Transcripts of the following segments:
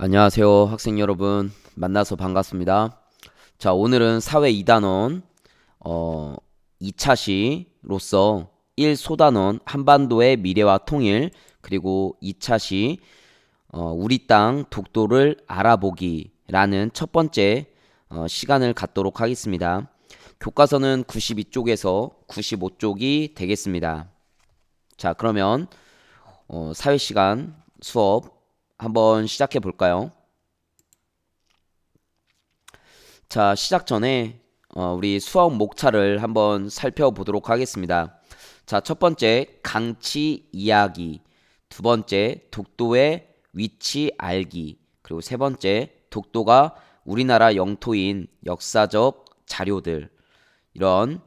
안녕하세요, 학생 여러분. 만나서 반갑습니다. 자, 오늘은 사회 2단원 2차 시로서 1소단원 한반도의 미래와 통일, 그리고 2차 시 우리 땅 독도를 알아보기라는 첫 번째 시간을 갖도록 하겠습니다. 교과서는 92쪽에서 95쪽이 되겠습니다. 자, 그러면 사회 시간 수업 한번 시작해 볼까요? 자, 시작 전에 우리 수업 목차를 한번 살펴보도록 하겠습니다. 자, 첫 번째 강치 이야기, 두 번째 독도의 위치 알기, 그리고 세 번째 독도가 우리나라 영토인 역사적 자료들, 이런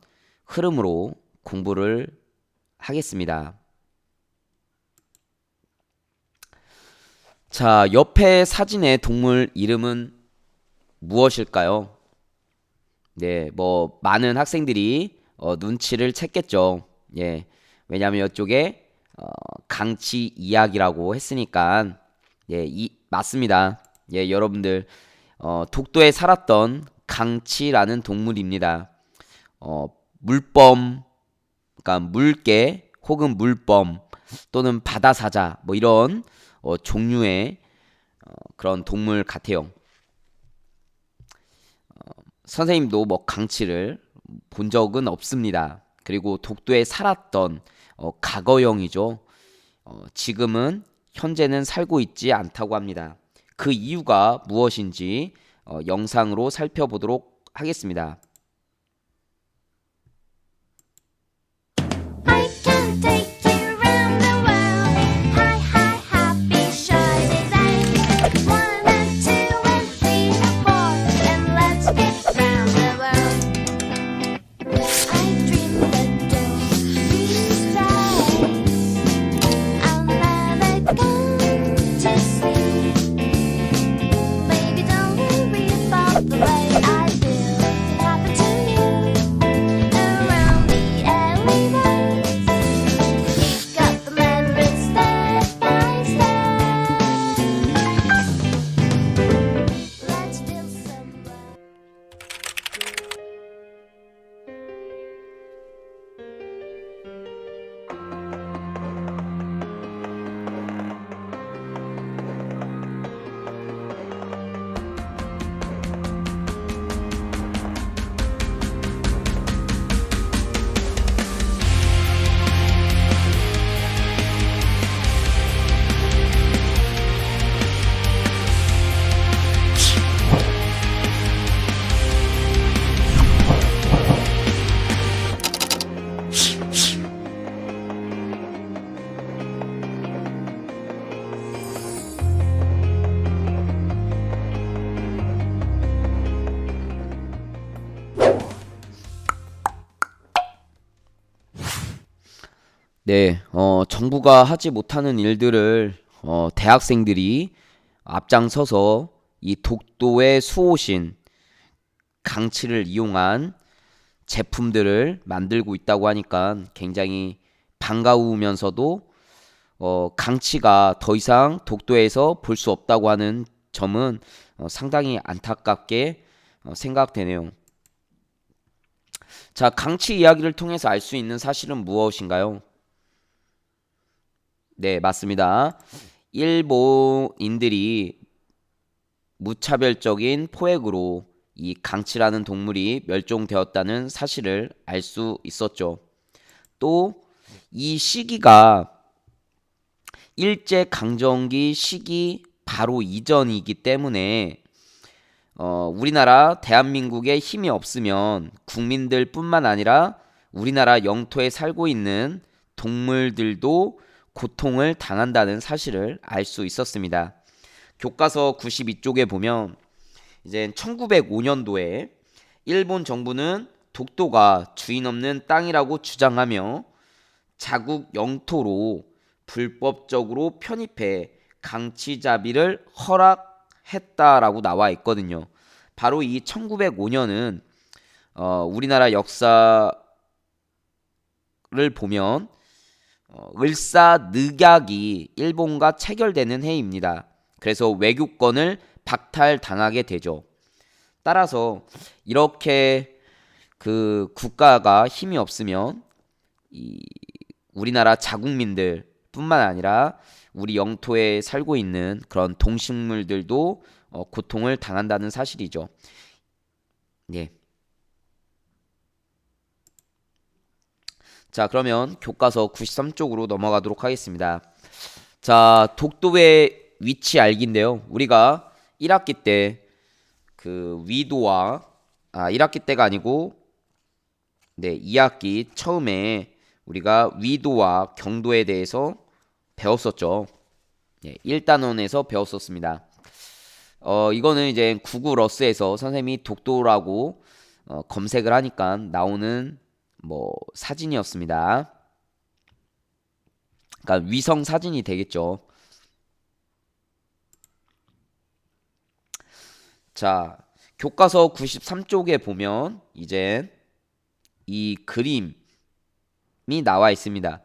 흐름으로 공부를 하겠습니다. 자, 옆에 사진의 동물 이름은 무엇일까요? 네, 뭐 많은 학생들이 눈치를 챘겠죠. 예, 왜냐하면 이쪽에 강치 이야기라고 했으니까 예, 맞습니다. 예, 여러분들 독도에 살았던 강치라는 동물입니다. 물범, 그러니까 물개 혹은 물범 또는 바다사자 뭐 이런 종류의 그런 동물 같아요. 선생님도 뭐 강치를 본 적은 없습니다. 그리고 독도에 살았던 과거형이죠. 지금은 현재는 살고 있지 않다고 합니다. 그 이유가 무엇인지 영상으로 살펴보도록 하겠습니다. I can take you round the world. Hi, hi, happy, shiny day. 1 and 2 and 3 and 4, and let's get round the world. I dream that you'll stay. I'll never come to sleep. Baby, don't worry about the way I feel. It happened to you around the alleyways. Got the memories step by step. Let's feel some love. 네, 정부가 하지 못하는 일들을 대학생들이 앞장서서 이 독도의 수호신 강치를 이용한 제품들을 만들고 있다고 하니까 굉장히 반가우면서도 강치가 더 이상 독도에서 볼 수 없다고 하는 점은 상당히 안타깝게 생각되네요. 자, 강치 이야기를 통해서 알 수 있는 사실은 무엇인가요? 네, 맞습니다. 일본인들이 무차별적인 포획으로 이 강치라는 동물이 멸종되었다는 사실을 알 수 있었죠. 또 이 시기가 일제 강점기 시기 바로 이전이기 때문에 우리나라 대한민국에 힘이 없으면 국민들뿐만 아니라 우리나라 영토에 살고 있는 동물들도 고통을 당한다는 사실을 알 수 있었습니다. 교과서 92쪽에 보면 이제 1905년도에 일본 정부는 독도가 주인 없는 땅이라고 주장하며 자국 영토로 불법적으로 편입해 강치잡이를 허락했다라고 나와 있거든요. 바로 이 1905년은 우리나라 역사를 보면 을사늑약이 일본과 체결되는 해입니다. 그래서 외교권을 박탈당하게 되죠. 따라서 이렇게 그 국가가 힘이 없으면 이 우리나라 자국민들 뿐만 아니라 우리 영토에 살고 있는 그런 동식물들도 고통을 당한다는 사실이죠. 예. 자, 그러면 교과서 93쪽으로 넘어가도록 하겠습니다. 자, 독도의 위치 알기인데요. 우리가 1학기 때 그 위도와 1학기 때가 아니고 2학기 처음에 우리가 위도와 경도에 대해서 배웠었죠. 1단원에서 배웠었습니다. 이거는 이제 구글 어스에서 선생님이 독도라고 검색을 하니까 나오는 뭐 사진이었습니다. 그러니까 위성 사진이 되겠죠. 자, 교과서 93쪽에 보면 이제 이 그림이 나와 있습니다.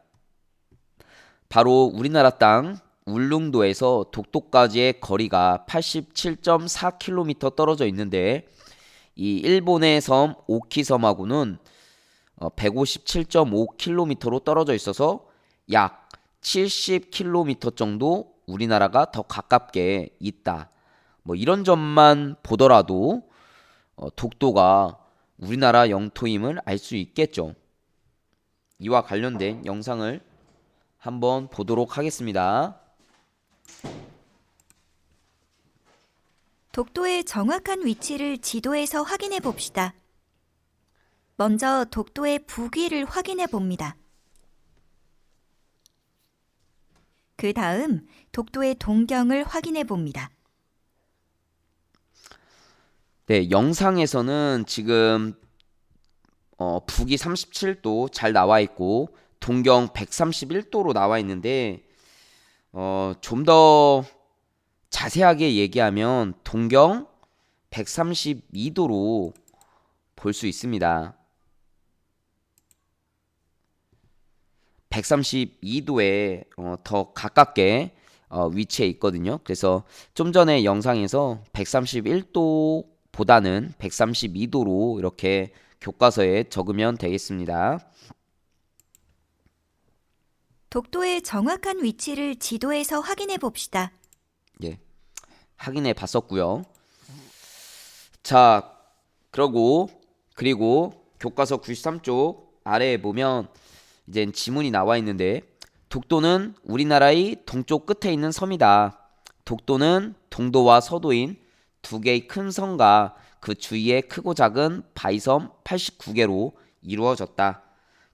바로 우리나라 땅 울릉도에서 독도까지의 거리가 87.4km 떨어져 있는데 이 일본의 섬 오키섬하고는 157.5km로 떨어져 있어서 약 70km 정도 우리나라가 더 가깝게 있다. 뭐 이런 점만 보더라도 독도가 우리나라 영토임을 알 수 있겠죠. 이와 관련된 영상을 한번 보도록 하겠습니다. 독도의 정확한 위치를 지도에서 확인해 봅시다. 먼저 독도의 북위를 확인해 봅니다. 그 다음 독도의 동경을 확인해 봅니다. 네, 영상에서는 지금 북위 37도 잘 나와 있고 동경 131도로 나와 있는데 좀 더 자세하게 얘기하면 동경 132도로 볼 수 있습니다. 132도에 더 가깝게 위치해 있거든요. 그래서 좀 전에 영상에서 131도보다는 132도로 이렇게 교과서에 적으면 되겠습니다. 독도의 정확한 위치를 지도에서 확인해 봅시다. 예, 확인해 봤었고요. 자, 그리고 교과서 93쪽 아래에 보면 이제 지문이 나와 있는데 독도는 우리나라의 동쪽 끝에 있는 섬이다. 독도는 동도와 서도인 두 개의 큰 섬과 그 주위의 크고 작은 바위섬 89개로 이루어졌다.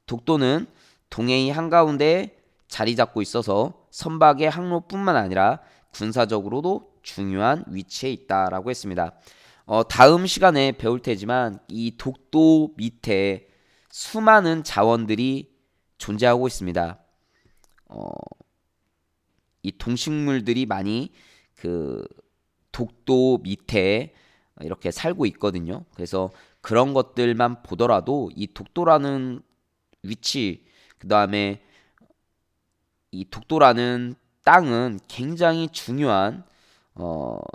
독도는 동해의 한가운데 자리 잡고 있어서 선박의 항로뿐만 아니라 군사적으로도 중요한 위치에 있다라고 했습니다. 다음 시간에 배울 테지만 이 독도 밑에 수많은 자원들이 존재하고 있습니다. 이 동식물들이 많이 그 독도 밑에 이렇게 살고 있거든요. 그래서 그런 것들만 보더라도 이 독도라는 위치, 그 다음에 이 독도라는 땅은 굉장히 중요한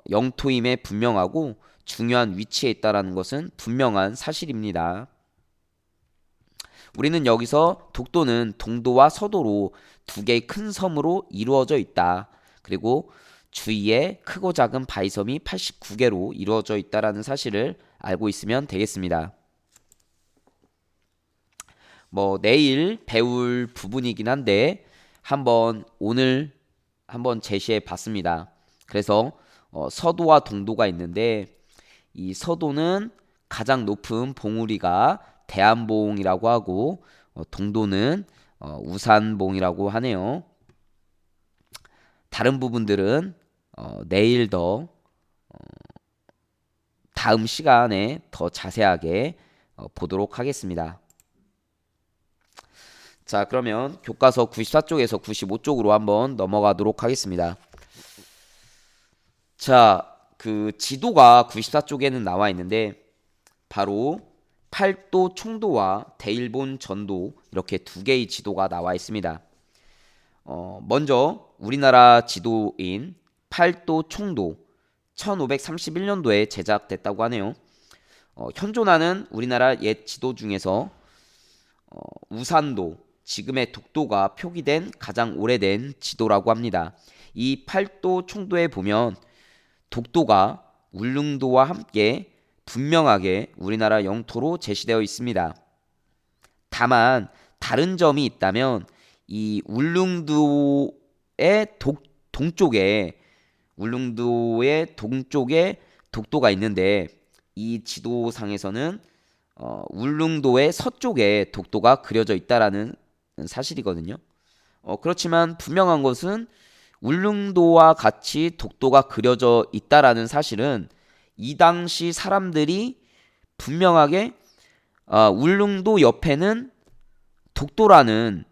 영토임에 분명하고 중요한 위치에 있다라는 것은 분명한 사실입니다. 우리는 여기서 독도는 동도와 서도로 두 개의 큰 섬으로 이루어져 있다. 그리고 주위에 크고 작은 바위섬이 89개로 이루어져 있다라는 사실을 알고 있으면 되겠습니다. 뭐 내일 배울 부분이긴 한데 오늘 한번 제시해 봤습니다. 그래서 서도와 동도가 있는데 이 서도는 가장 높은 봉우리가 대한봉이라고 하고 동도는 우산봉이라고 하네요. 다른 부분들은 내일 다음 시간에 더 자세하게 보도록 하겠습니다. 자, 그러면 교과서 94쪽에서 95쪽으로 한번 넘어가도록 하겠습니다. 자, 그 지도가 94쪽에는 나와 있는데 바로 팔도 총도와 대일본 전도 이렇게 두 개의 지도가 나와 있습니다. 먼저 우리나라 지도인 팔도 총도 1531년도에 제작됐다고 하네요. 현존하는 우리나라 옛 지도 중에서 우산도, 지금의 독도가 표기된 가장 오래된 지도라고 합니다. 이 팔도 총도에 보면 독도가 울릉도와 함께 분명하게 우리나라 영토로 제시되어 있습니다. 다만 다른 점이 있다면 이 울릉도의 동쪽에 독도가 있는데 이 지도상에서는 울릉도의 서쪽에 독도가 그려져 있다라는 사실이거든요. 그렇지만 분명한 것은 울릉도와 같이 독도가 그려져 있다라는 사실은 이 당시 사람들이 분명하게 울릉도 옆에는 독도라는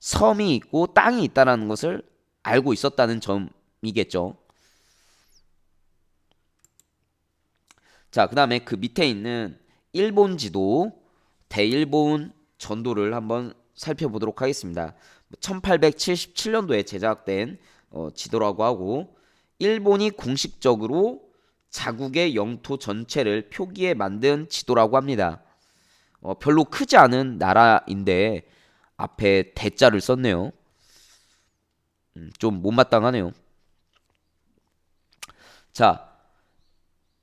섬이 있고 땅이 있다라는 것을 알고 있었다는 점이겠죠. 자, 그 다음에 그 밑에 있는 일본 지도, 대일본 전도를 한번 살펴보도록 하겠습니다. 1877년도에 제작된 지도라고 하고, 일본이 공식적으로 자국의 영토 전체를 표기에 만든 지도라고 합니다. 별로 크지 않은 나라인데 앞에 대자를 썼네요. 좀 못마땅하네요. 자,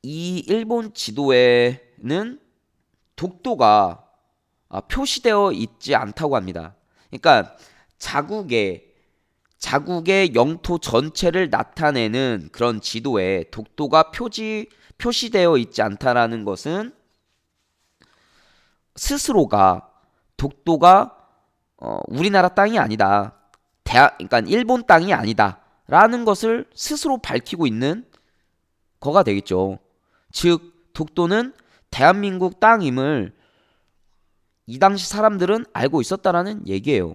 이 일본 지도에는 독도가 표시되어 있지 않다고 합니다. 그러니까 자국의 영토 전체를 나타내는 그런 지도에 독도가 표시되어 있지 않다라는 것은 스스로가 독도가 우리나라 땅이 아니다. 그러니까 일본 땅이 아니다라는 것을 스스로 밝히고 있는 거가 되겠죠. 즉 독도는 대한민국 땅임을 이 당시 사람들은 알고 있었다라는 얘기예요.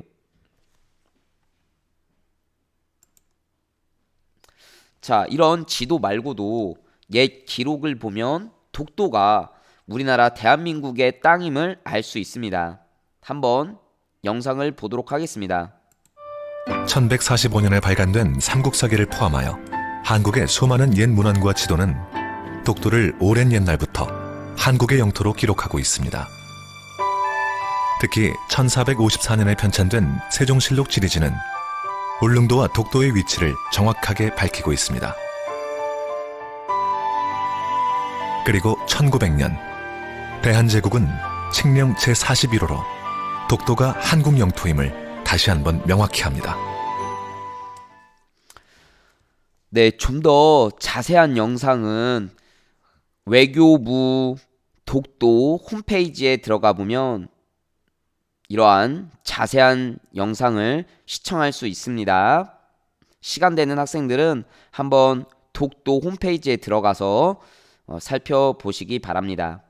자, 이런 지도 말고도 옛 기록을 보면 독도가 우리나라 대한민국의 땅임을 알 수 있습니다. 한번 영상을 보도록 하겠습니다. 1145년에 발간된 삼국사기를 포함하여 한국의 수많은 옛 문헌과 지도는 독도를 오랜 옛날부터 한국의 영토로 기록하고 있습니다. 특히 1454년에 편찬된 세종실록 지리지는 울릉도와 독도의 위치를 정확하게 밝히고 있습니다. 그리고 1900년 대한제국은 칙령 제41호로 독도가 한국 영토임을 다시 한번 명확히 합니다. 네, 좀 더 자세한 영상은 외교부 독도 홈페이지에 들어가 보면 이러한 자세한 영상을 시청할 수 있습니다. 시간 되는 학생들은 한번 독도 홈페이지에 들어가서 살펴보시기 바랍니다.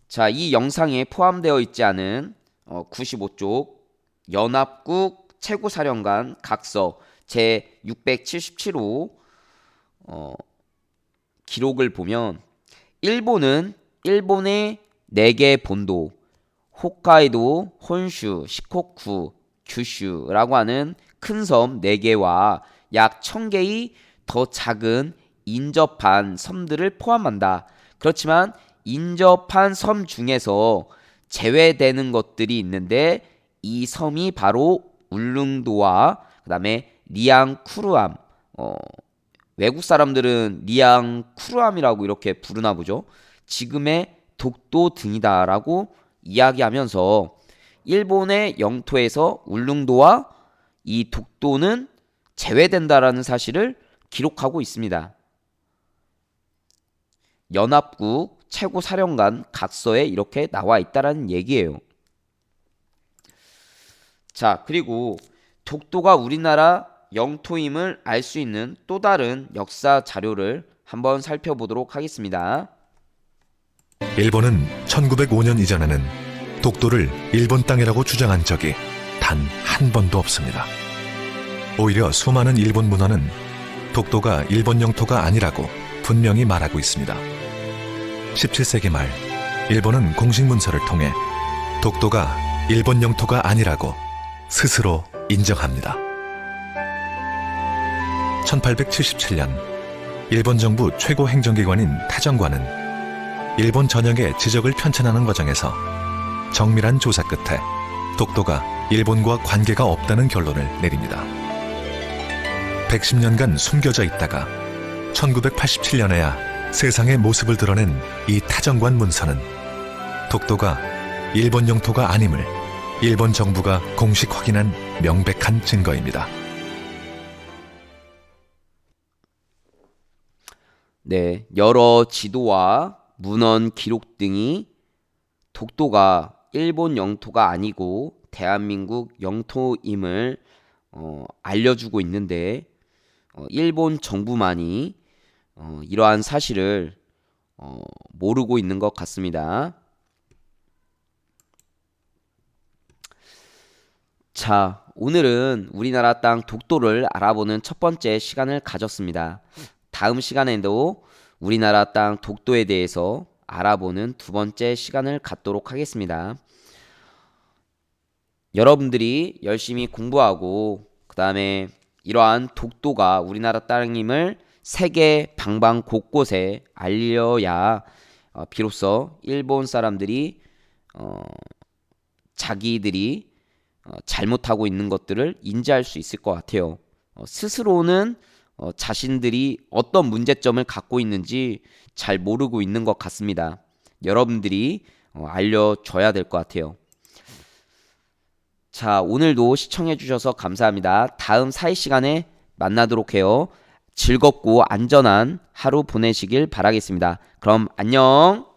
자, 이 영상에 포함되어 있지 않은 95쪽 연합국 최고사령관 각서 제 677호 기록을 보면 일본은 일본의 4개 본도 홋카이도, 혼슈, 시코쿠, 규슈라고 하는 큰 섬 4개와 약 1000개의 더 작은 인접한 섬들을 포함한다. 그렇지만 인접한 섬 중에서 제외되는 것들이 있는데 이 섬이 바로 울릉도와 그 다음에 리앙쿠르암, 외국 사람들은 리앙쿠르암이라고 이렇게 부르나 보죠. 지금의 독도 등이다라고 이야기하면서 일본의 영토에서 울릉도와 이 독도는 제외된다라는 사실을 기록하고 있습니다. 연합국 최고사령관 각서에 이렇게 나와 있다라는 얘기예요. 자, 그리고 독도가 우리나라 영토임을 알 수 있는 또 다른 역사 자료를 한번 살펴보도록 하겠습니다. 일본은 1905년 이전에는 독도를 일본 땅이라고 주장한 적이 단 한 번도 없습니다. 오히려 수많은 일본 문헌은 독도가 일본 영토가 아니라고 분명히 말하고 있습니다. 17세기 말 일본은 공식 문서를 통해 독도가 일본 영토가 아니라고 스스로 인정합니다. 1877년 일본 정부 최고 행정기관인 타정관은 일본 전역에 지적을 편찬하는 과정에서 정밀한 조사 끝에 독도가 일본과 관계가 없다는 결론을 내립니다. 110년간 숨겨져 있다가 1987년에야 세상의 모습을 드러낸 이 타정관 문서는 독도가 일본 영토가 아님을 일본 정부가 공식 확인한 명백한 증거입니다. 네, 여러 지도와 문헌 기록 등이 독도가 일본 영토가 아니고 대한민국 영토임을 알려주고 있는데 일본 정부만이 이러한 사실을 모르고 있는 것 같습니다. 자, 오늘은 우리나라 땅 독도를 알아보는 첫 번째 시간을 가졌습니다. 다음 시간에도 우리나라 땅 독도에 대해서 알아보는 두 번째 시간을 갖도록 하겠습니다. 여러분들이 열심히 공부하고 그 다음에 이러한 독도가 우리나라 땅임을 세계 방방 곳곳에 알려야 비로소 일본 사람들이 자기들이 잘못하고 있는 것들을 인지할 수 있을 것 같아요. 스스로는 자신들이 어떤 문제점을 갖고 있는지 잘 모르고 있는 것 같습니다. 여러분들이 알려줘야 될 것 같아요. 자, 오늘도 시청해 주셔서 감사합니다. 다음 사회 시간에 만나도록 해요. 즐겁고 안전한 하루 보내시길 바라겠습니다. 그럼 안녕.